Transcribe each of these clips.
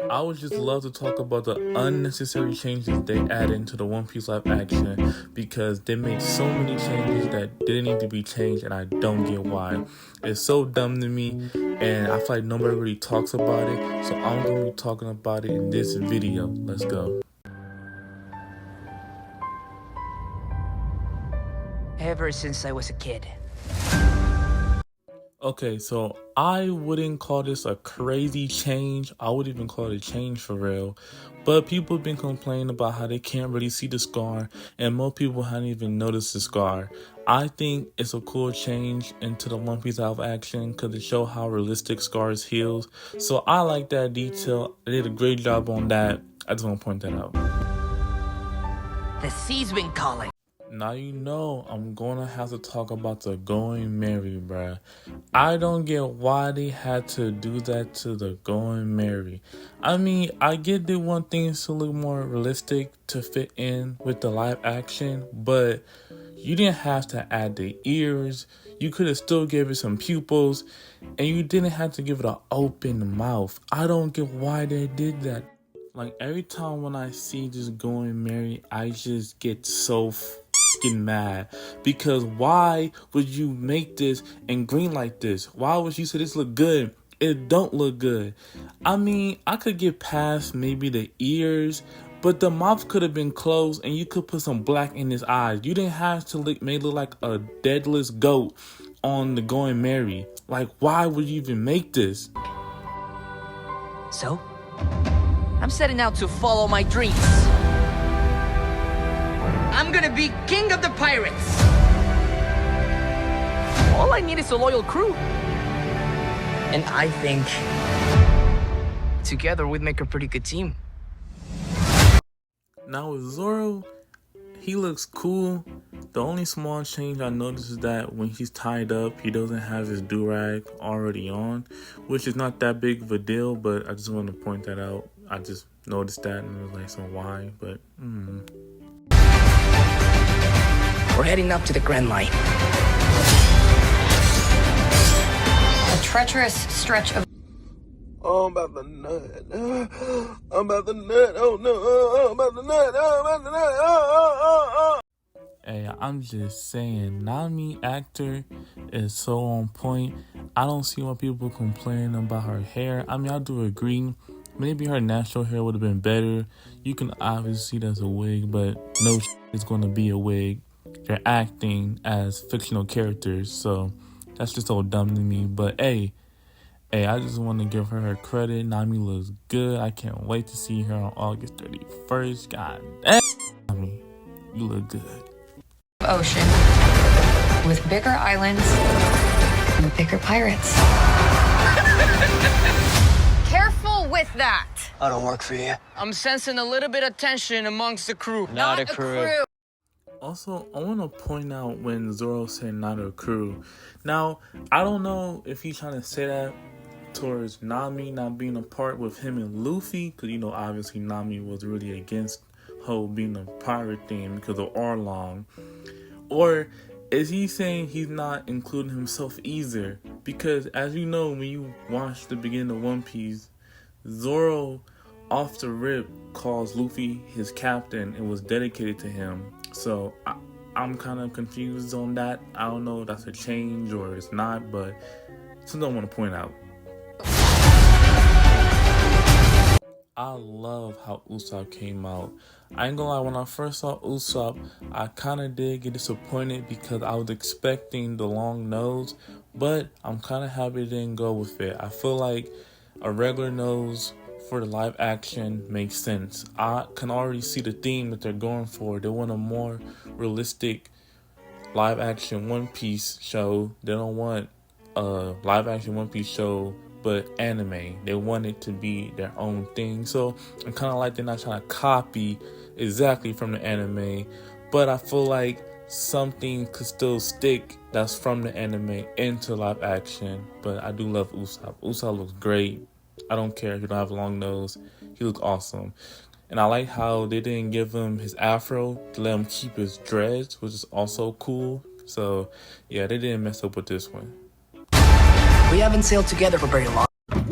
I would just love to talk about the unnecessary changes they added into the One Piece live action because they made so many changes that didn't need to be changed, and I don't get why. It's so dumb to me, and I feel like nobody really talks about it, so I'm going to be talking about it in this video. Let's go. Ever since I was a kid. Okay, so I wouldn't call this a crazy change. I wouldn't even call it a change for real. But people have been complaining about how they can't really see the scar, and most people haven't even noticed the scar. I think it's a cool change into the One Piece live action because it shows how realistic Scar's heals. So I like that detail. They did a great job on that. I just want to point that out. The sea's been calling. Now you know I'm gonna have to talk about the Going Merry, bruh. I don't get why they had to do that to the Going Merry. I mean, I get they want things to look more realistic to fit in with the live action, but you didn't have to add the ears. You could have still given it some pupils, and you didn't have to give it an open mouth. I don't get why they did that. Like, every time when I see this Going Merry, I just get so fucking mad, because why would you make this in green like this? Why would you say this look good? It don't look good. I mean, I could get past maybe the ears, but the mouth could have been closed and you could put some black in his eyes. You didn't have to make it look like a deadless goat on the Going Merry. Like, why would you even make this? So, I'm setting out to follow my dreams. I'm gonna be king of the pirates. All I need is a loyal crew. And I think together we'd make a pretty good team. Now with Zoro, he looks cool. The only small change I noticed is that when he's tied up, he doesn't have his do-rag already on, which is not that big of a deal, but I just want to point that out. I just noticed that and I was like, so why? But We're heading up to the Grand Line. A treacherous stretch of... Oh, I'm about to nut. I'm about to nut. Oh, no. I'm about to nut. I'm about to nut. Hey, I'm just saying, Nami actor is so on point. I don't see why people complain about her hair. I mean, I do agree. Maybe her natural hair would have been better. You can obviously see that's a wig, but no it's going to be a wig. They're acting as fictional characters, so that's just so dumb to me. But hey, I just want to give her credit. Nami looks good. I can't wait to see her on August 31st. God damn, Nami, you look good. Ocean with bigger islands and bigger pirates. Careful with that. I don't work for you. I'm sensing a little bit of tension amongst the crew. Not a crew. Also, I want to point out when Zoro said not a crew. Now, I don't know if he's trying to say that towards Nami not being a part with him and Luffy, because, you know, obviously Nami was really against whole being a pirate thing because of Arlong. Or is he saying he's not including himself either? Because as you know, when you watch the beginning of One Piece, Zoro off the rip calls Luffy his captain and was dedicated to him. So I'm kind of confused on that. I don't know if that's a change or it's not, but something I want to point out. I love how Usopp came out. I ain't gonna lie, when I first saw Usopp, I kind of did get disappointed because I was expecting the long nose, but I'm kind of happy it didn't go with it. I feel like a regular nose for the live action makes sense. I can already see the theme that they're going for. They want a more realistic live action One Piece show. They don't want a live action One Piece show but anime. They want it to be their own thing. So I'm kind of like they're not trying to copy exactly from the anime, but I feel like something could still stick that's from the anime into live action. But I do love Usopp. Usopp looks great. I don't care if you don't have a long nose. He looks awesome. And I like how they didn't give him his afro to let him keep his dreads, which is also cool. So yeah, they didn't mess up with this one. We haven't sailed together for very long.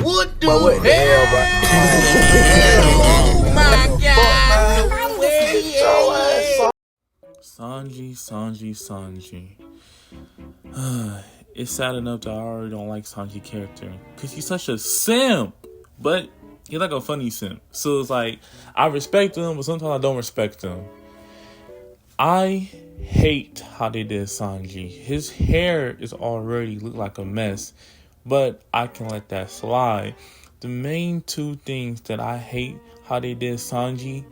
What the But what the hell, bro? Oh my God! Sanji. It's sad enough that I already don't like Sanji character because he's such a simp, but he's like a funny simp. So it's like I respect him, but sometimes I don't respect him. I hate how they did Sanji. His hair is already look like a mess, but I can let that slide. The main two things that I hate how they did Sanji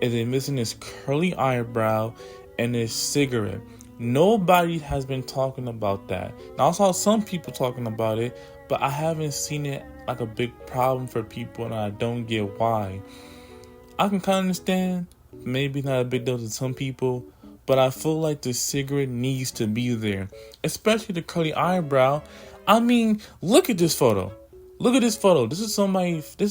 is they missing his curly eyebrow and his cigarette. Nobody has been talking about that. Now I saw some people talking about it, but I haven't seen it like a big problem for people, and I don't get why. I can kind of understand maybe not a big deal to some people, but I feel like the cigarette needs to be there, especially the curly eyebrow. I mean, look at this photo. Look at this photo. This is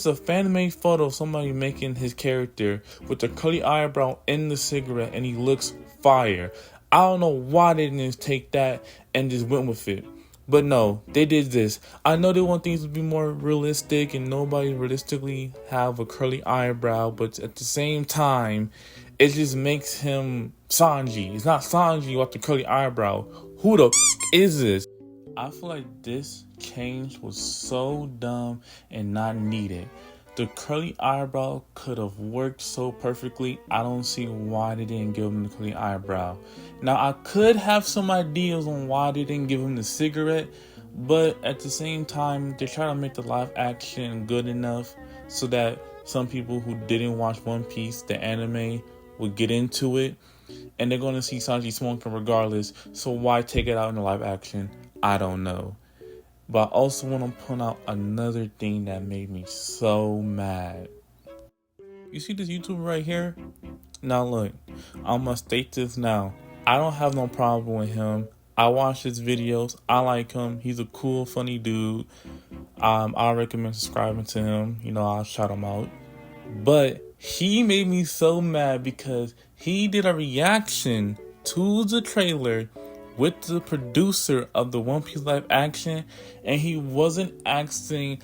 a fan-made photo of somebody making his character with the curly eyebrow in the cigarette, and he looks fire. I don't know why they didn't take that and just went with it. But no, they did this. I know they want things to be more realistic and nobody realistically have a curly eyebrow, but at the same time, it just makes him Sanji. It's not Sanji with the curly eyebrow. Who the is this? I feel like this change was so dumb and not needed. The curly eyebrow could have worked so perfectly. I don't see why they didn't give him the curly eyebrow. Now, I could have some ideas on why they didn't give him the cigarette, but at the same time, they're trying to make the live action good enough so that some people who didn't watch One Piece, the anime, would get into it, and they're going to see Sanji smoking regardless, so why take it out in the live action? I don't know. But I also want to point out another thing that made me so mad. You see this YouTuber right here? Now look, I'm going to state this now. I don't have no problem with him. I watch his videos. I like him. He's a cool, funny dude. I recommend subscribing to him. You know, I'll shout him out. But he made me so mad because he did a reaction to the trailer with the producer of the One Piece live action, and he wasn't asking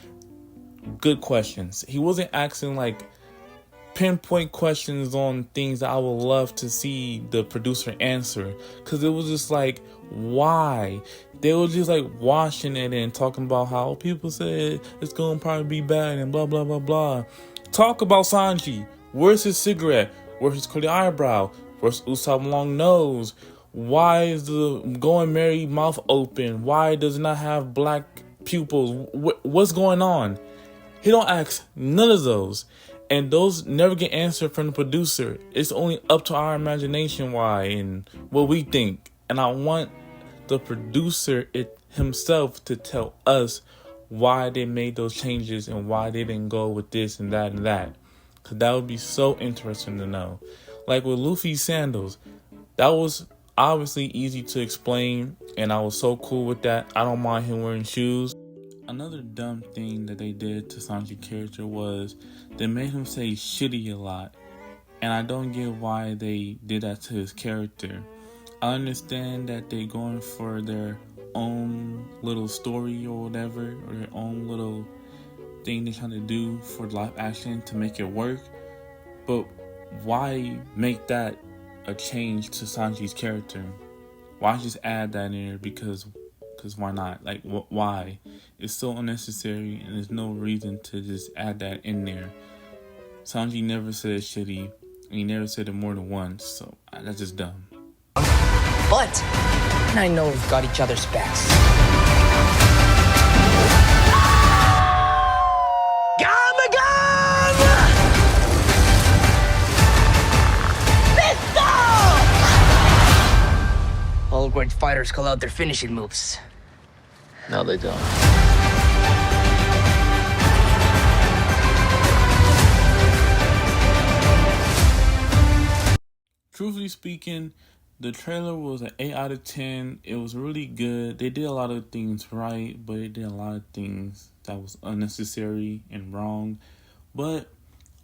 good questions. He wasn't asking like pinpoint questions on things that I would love to see the producer answer, because it was just like, why? They were just like washing it and talking about how people said it's gonna probably be bad and blah blah blah blah. Talk about Sanji. Where's his cigarette? Where's his curly eyebrow? Where's Usopp long nose? Why is the Going Merry mouth open? Why does it not have black pupils? What's going on? He don't ask none of those. And those never get answered from the producer. It's only up to our imagination why and what we think. And I want the producer himself to tell us why they made those changes and why they didn't go with this and that and that. Because that would be so interesting to know. Like with Luffy's sandals, that was obviously easy to explain, and I was so cool with that. I don't mind him wearing shoes. Another dumb thing that they did to Sanji's character was they made him say shitty a lot, and I don't get why they did that to his character. I understand that they're going for their own little story or whatever, or their own little thing they're trying to do for live action to make it work, but why make that a change to Sanji's character? Why just add that in there? Because why not? Like, why? It's so unnecessary, and there's no reason to just add that in there. Sanji never said shitty, and he never said it more than once, so that's just dumb. But I know we've got each other's backs. All great fighters call out their finishing moves. No, they don't. Truthfully speaking, the trailer was an 8 out of 10. It was really good. They did a lot of things right, but they did a lot of things that was unnecessary and wrong. But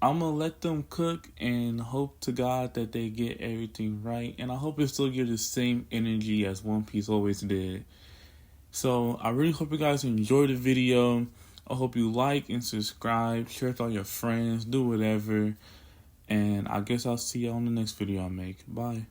I'm going to let them cook and hope to God that they get everything right. And I hope it still gives the same energy as One Piece always did. So I really hope you guys enjoyed the video. I hope you like and subscribe, share with all your friends, do whatever. And I guess I'll see you on the next video I make. Bye.